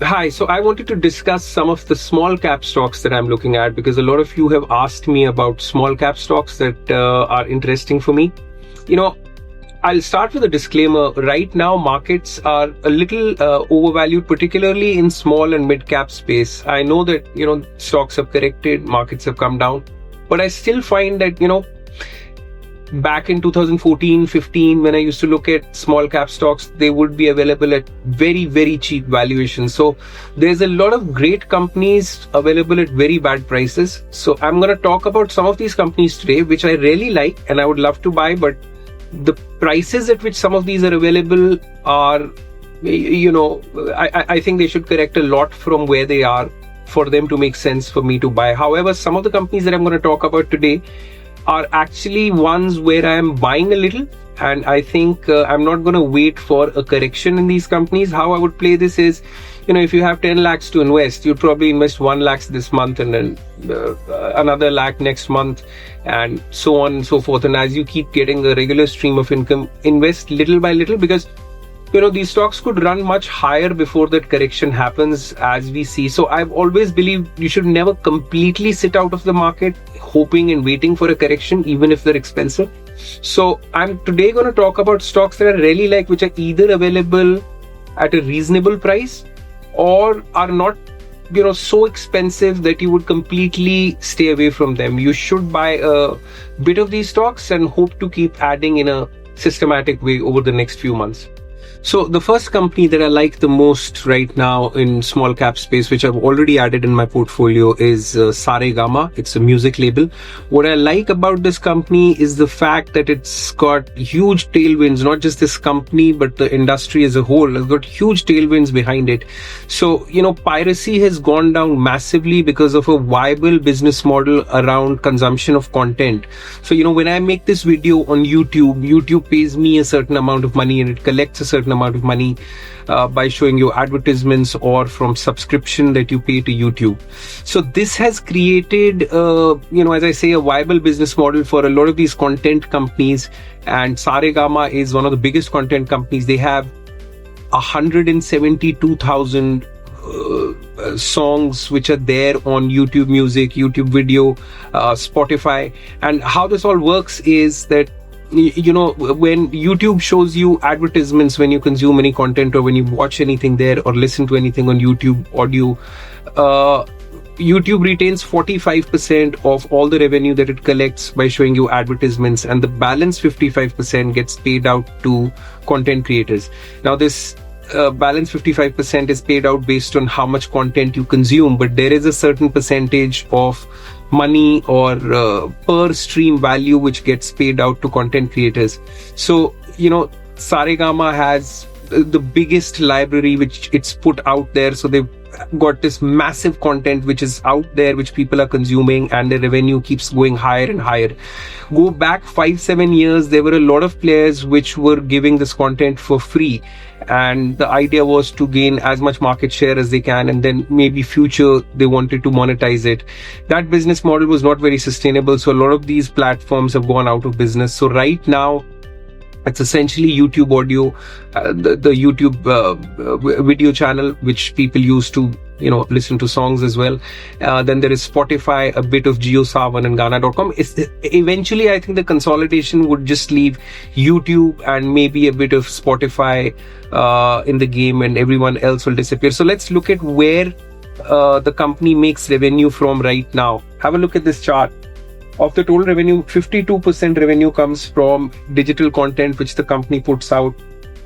Hi, so I wanted to discuss some of the small cap stocks that I'm looking at because a lot of you have asked me about small cap stocks that are interesting for me. You know, I'll start with a disclaimer. Right now, markets are a little overvalued, particularly in small and mid cap space. I know that, stocks have corrected, markets have come down, but I still find that, back in 2014-15, when I used to look at small cap stocks, they would be available at very, very cheap valuations. So there's a lot of great companies available at very bad prices. So I'm going to talk about some of these companies today, which I really like and I would love to buy, but the prices at which some of these are available are, I think they should correct a lot from where they are for them to make sense for me to buy. However, some of the companies that I'm going to talk about today are actually ones where I am buying a little, and I think I'm not going to wait for a correction in these companies. How I would play this is, if you have 10 lakhs to invest, you'd probably invest 1 lakh this month and then another lakh next month, and so on and so forth. And as you keep getting a regular stream of income, invest little by little, because these stocks could run much higher before that correction happens, as we see. So I've always believed you should never completely sit out of the market hoping and waiting for a correction, even if they're expensive. So I'm today going to talk about stocks that I really like, which are either available at a reasonable price or are not so expensive that you would completely stay away from them. You should buy a bit of these stocks and hope to keep adding in a systematic way over the next few months. So the first company that I like the most right now in small cap space, which I've already added in my portfolio, is Saregama. It's a music label. What I like about this company is the fact that it's got huge tailwinds, not just this company, but the industry as a whole has got huge tailwinds behind it. So, piracy has gone down massively because of a viable business model around consumption of content. So, when I make this video on YouTube pays me a certain amount of money and it collects a certain amount of money by showing you advertisements or from subscription that you pay to YouTube. So this has created, as I say, a viable business model for a lot of these content companies. And Saregama is one of the biggest content companies. They have 172,000 songs which are there on YouTube Music, YouTube Video, Spotify. And how this all works is that when YouTube shows you advertisements when you consume any content or when you watch anything there or listen to anything on YouTube audio, YouTube retains 45% of all the revenue that it collects by showing you advertisements, and the balance 55% gets paid out to content creators. Now this balance 55% is paid out based on how much content you consume, but there is a certain percentage of money or per stream value which gets paid out to content creators. So Saregama has the biggest library which it's put out there, so they've got this massive content which is out there which people are consuming, and the revenue keeps going higher and higher. Go back 5-7 years, there were a lot of players which were giving this content for free, and the idea was to gain as much market share as they can, and then maybe future they wanted to monetize it. That business model was not very sustainable, so a lot of these platforms have gone out of business. So right now it's essentially YouTube audio, the YouTube video channel which people use to listen to songs as well. Then there is Spotify, a bit of JioSaavn and Gaana.com. Eventually I think the consolidation would just leave YouTube and maybe a bit of Spotify in the game, and everyone else will disappear. So let's look at where the company makes revenue from right now. Have a look at this chart. Of the total revenue, 52% revenue comes from digital content which the company puts out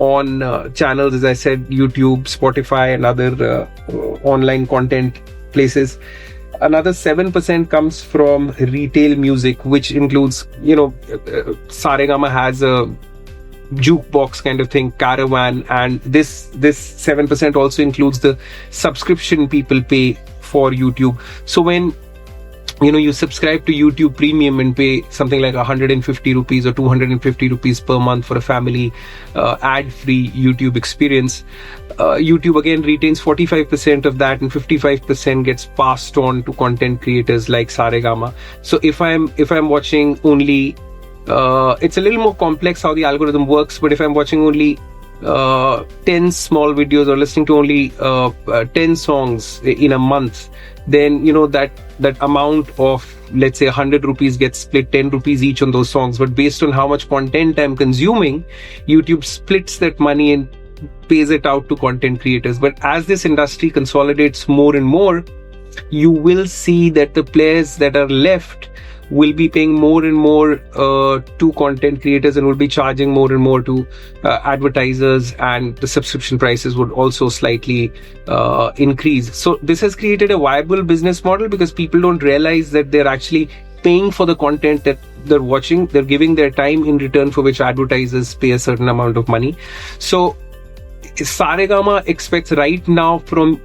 on channels, as I said, YouTube, Spotify and other online content places. Another 7% comes from retail music, which includes, Saregama has a jukebox kind of thing, Caravan, and this 7% also includes the subscription people pay for YouTube. So when you subscribe to YouTube Premium and pay something like 150 rupees or 250 rupees per month for a family ad-free YouTube experience, YouTube again retains 45% of that, and 55% gets passed on to content creators like Saregama. So if I'm watching only, it's a little more complex how the algorithm works, but if I'm watching only 10 small videos or listening to only 10 songs in a month, then that amount of, let's say, 100 rupees gets split 10 rupees each on those songs. But based on how much content I'm consuming, YouTube splits that money and pays it out to content creators. But as this industry consolidates more and more, you will see that the players that are left will be paying more and more to content creators and will be charging more and more to advertisers, and the subscription prices would also slightly increase. So this has created a viable business model, because people don't realize that they're actually paying for the content that they're watching. They're giving their time in return, for which advertisers pay a certain amount of money. So Saregama expects right now from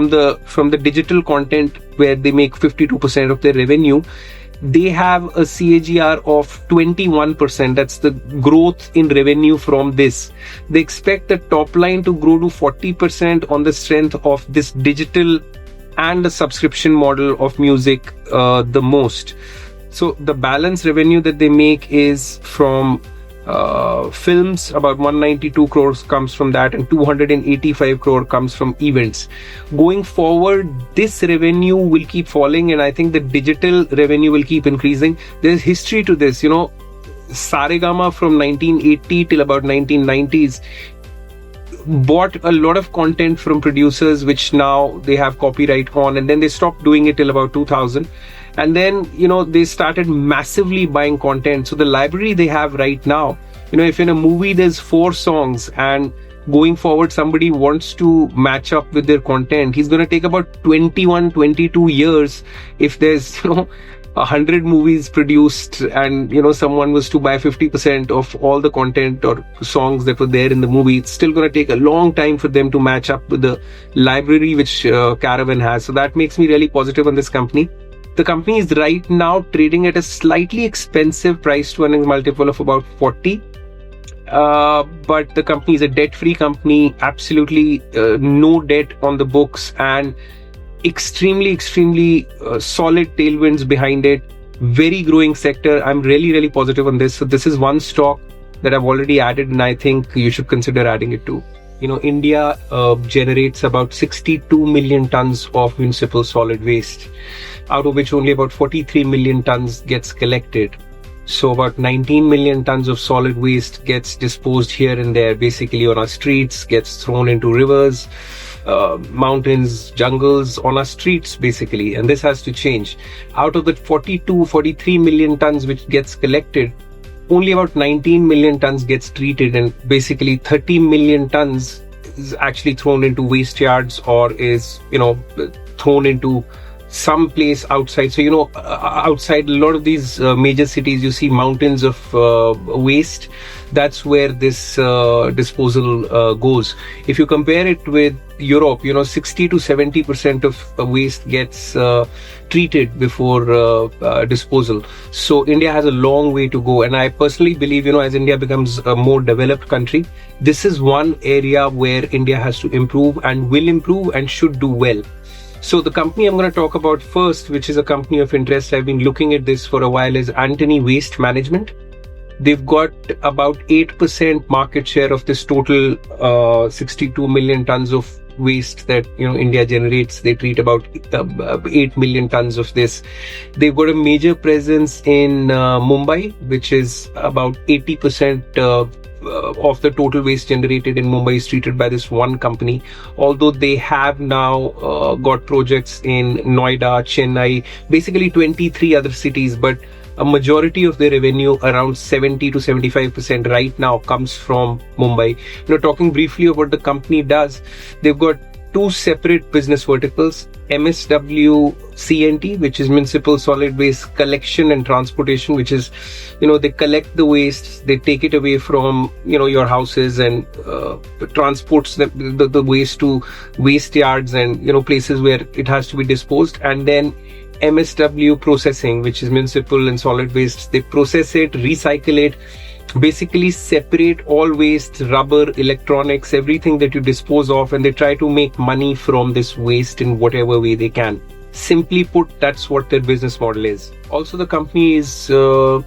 the digital content, where they make 52% of their revenue, they have a CAGR of 21%. That's the growth in revenue from this. They expect the top line to grow to 40% on the strength of this digital and the subscription model of music the most. So the balance revenue that they make is from films. About 192 crores comes from that, and 285 crore comes from events. Going forward, this revenue will keep falling, and I think the digital revenue will keep increasing. There's history to this. Saregama from 1980 till about 1990s bought a lot of content from producers, which now they have copyright on, and then they stopped doing it till about 2000. And then, they started massively buying content. So the library they have right now, if in a movie there's 4 songs, and going forward somebody wants to match up with their content, he's going to take about 21-22 years. If there's 100 movies produced, and someone was to buy 50% of all the content or songs that were there in the movie, it's still going to take a long time for them to match up with the library which Caravan has. So that makes me really positive on this company. The company is right now trading at a slightly expensive price to earnings multiple of about 40. But the company is a debt-free company, absolutely no debt on the books, and extremely solid tailwinds behind it. Very growing sector. I'm really positive on this. So this is one stock that I've already added, and I think you should consider adding it too. India generates about 62 million tons of municipal solid waste, out of which only about 43 million tons gets collected. So about 19 million tons of solid waste gets disposed here and there, basically on our streets, gets thrown into rivers, mountains, jungles, on our streets, basically. And this has to change. Out of the 43 million tons which gets collected, only about 19 million tons gets treated, and basically 30 million tons is actually thrown into waste yards, or is, thrown into some place outside. So, outside a lot of these major cities, you see mountains of waste. That's where this disposal goes. If you compare it with Europe, 60 to 70% of waste gets treated before disposal. So India has a long way to go. And I personally believe, as India becomes a more developed country, this is one area where India has to improve, and will improve, and should do well. So the company I'm going to talk about first, which is a company of interest, I've been looking at this for a while, is Antony Waste Management. They've got about 8% market share of this total 62 million tons of waste that India generates. They treat about 8 million tons of this. They've got a major presence in Mumbai, which is about 80% of the total waste generated in Mumbai is treated by this one company. Although they have now got projects in Noida, Chennai, basically 23 other cities, but a majority of their revenue, around 70 to 75% right now, comes from Mumbai. Talking briefly of what the company does, they've got 2 separate business verticals: MSW CNT, which is Municipal Solid Waste Collection and Transportation, which is, they collect the waste, they take it away from, your houses, and transports the waste to waste yards and, places where it has to be disposed. And then MSW Processing, which is Municipal and Solid Waste. They process it, recycle it, basically separate all waste, rubber, electronics, everything that you dispose of, and they try to make money from this waste in whatever way they can. Simply put, that's what their business model is. Also, the company is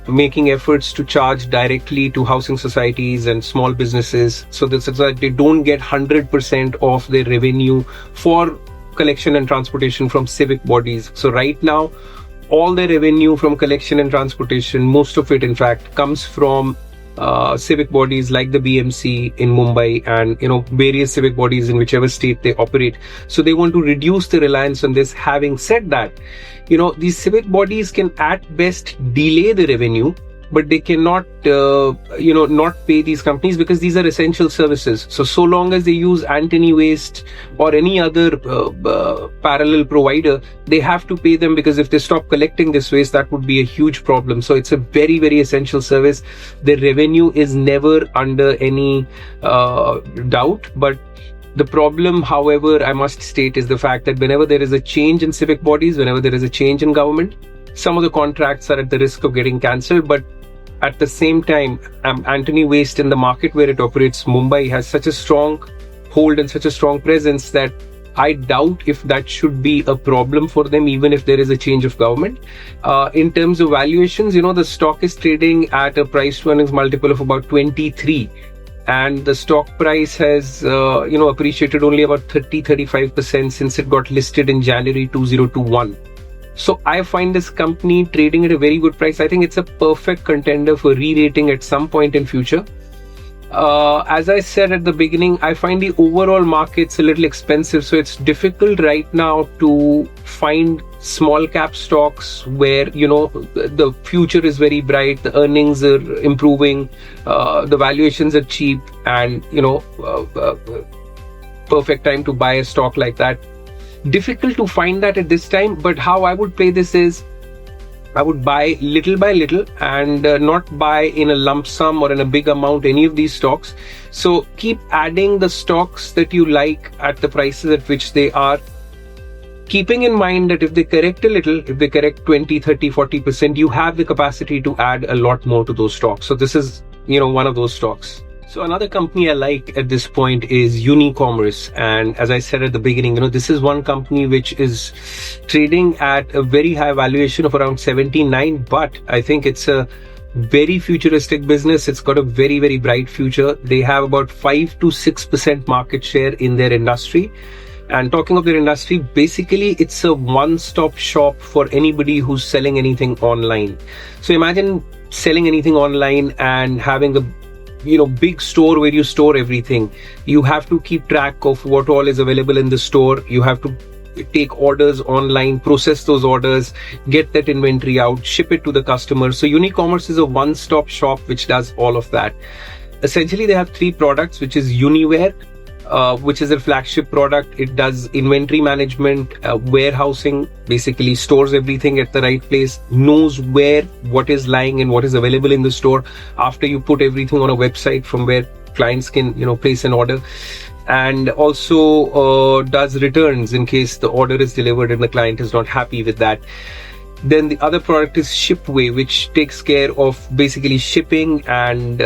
making efforts to charge directly to housing societies and small businesses. So this is that they don't get 100% of their revenue for collection and transportation from civic bodies. So right now, all the revenue from collection and transportation, most of it in fact, comes from civic bodies like the BMC in Mumbai and various civic bodies in whichever state they operate. So they want to reduce the reliance on this. Having said that, these civic bodies can at best delay the revenue, but they cannot not pay these companies because these are essential services. So long as they use anti-waste or any other parallel provider, they have to pay them, because if they stop collecting this waste, that would be a huge problem. So it's a very, very essential service. The revenue is never under any doubt. But the problem, however, I must state, is the fact that whenever there is a change in civic bodies, whenever there is a change in government, some of the contracts are at the risk of getting cancelled. But at the same time, anti-waste in the market where it operates, Mumbai, has such a strong hold and such a strong presence that I doubt if that should be a problem for them, even if there is a change of government. In terms of valuations, the stock is trading at a price to earnings multiple of about 23. And the stock price has, appreciated only about 35% since it got listed in January 2021. So I find this company trading at a very good price. I think it's a perfect contender for re-rating at some point in future. As I said at the beginning, I find the overall market's a little expensive. So it's difficult right now to find small cap stocks where, the future is very bright, the earnings are improving, the valuations are cheap, and, perfect time to buy a stock like that. Difficult to find that at this time, but how I would play this is I would buy little by little and not buy in a lump sum or in a big amount any of these stocks. So keep adding the stocks that you like at the prices at which they are, keeping in mind that if they correct a little, if they correct 20, 30, 40%, you have the capacity to add a lot more to those stocks. So this is, one of those stocks. So another company I like at this point is Unicommerce. And as I said at the beginning, this is one company which is trading at a very high valuation of around 79, but I think it's a very futuristic business. It's got a very, very bright future. They have about 5 to 6% market share in their industry. And talking of their industry, basically it's a one-stop shop for anybody who's selling anything online. So imagine selling anything online and having a big store where you store everything. You have to keep track of what all is available in the store. You have to take orders online, process those orders, get that inventory out, ship it to the customer. So Unicommerce is a one-stop shop which does all of that. Essentially, they have 3 products, which is Uniware, which is a flagship product. It does inventory management, warehousing, basically stores everything at the right place, knows where what is lying and what is available in the store after you put everything on a website from where clients can, place an order. And also does returns in case the order is delivered and the client is not happy with that. Then the other product is Shipway, which takes care of basically shipping and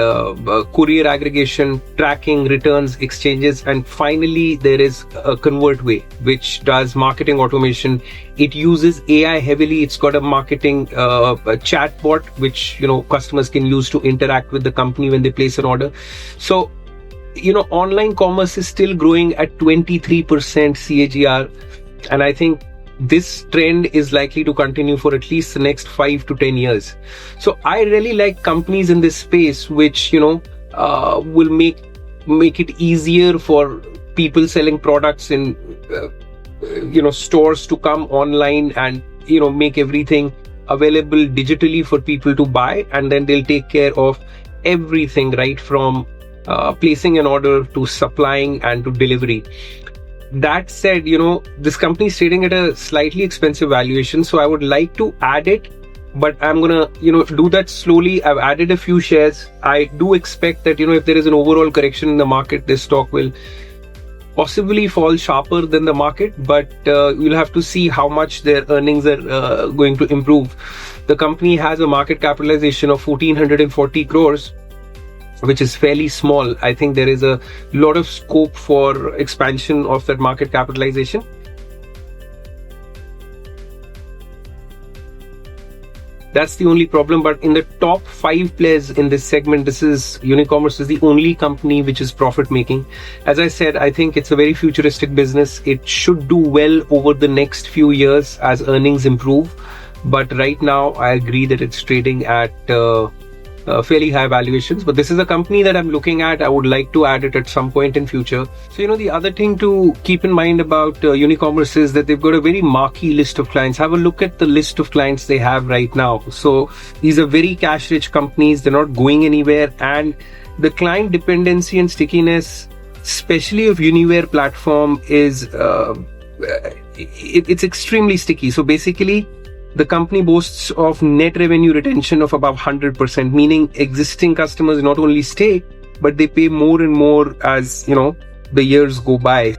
courier aggregation, tracking, returns, exchanges. And finally, there is a ConvertWay, which does marketing automation. It uses AI heavily. It's got a marketing chat bot, which, customers can use to interact with the company when they place an order. So, online commerce is still growing at 23% CAGR. And I think this trend is likely to continue for at least the next 5 to 10 years. So I really like companies in this space which, will make it easier for people selling products in, stores to come online and, make everything available digitally for people to buy. And then they'll take care of everything right from placing an order to supplying and to delivery. That said, this company is trading at a slightly expensive valuation, so I would like to add it, but I'm gonna, do that slowly. I've added a few shares. I do expect that, if there is an overall correction in the market, this stock will possibly fall sharper than the market, but we'll have to see how much their earnings are going to improve. The company has a market capitalization of 1,440 crores, which is fairly small. I think there is a lot of scope for expansion of that market capitalization. That's the only problem. But in the top 5 players in this segment, Unicommerce is the only company which is profit making. As I said, I think it's a very futuristic business. It should do well over the next few years as earnings improve. But right now, I agree that it's trading at fairly high valuations. But this is a company that I'm looking at. I would like to add it at some point in future. So, the other thing to keep in mind about Unicommerce is that they've got a very marquee list of clients. Have a look at the list of clients they have right now. So these are very cash-rich companies. They're not going anywhere. And the client dependency and stickiness, especially of Uniware platform, is it's extremely sticky. So basically, the company boasts of net revenue retention of above 100%, meaning existing customers not only stay, but they pay more and more as, the years go by.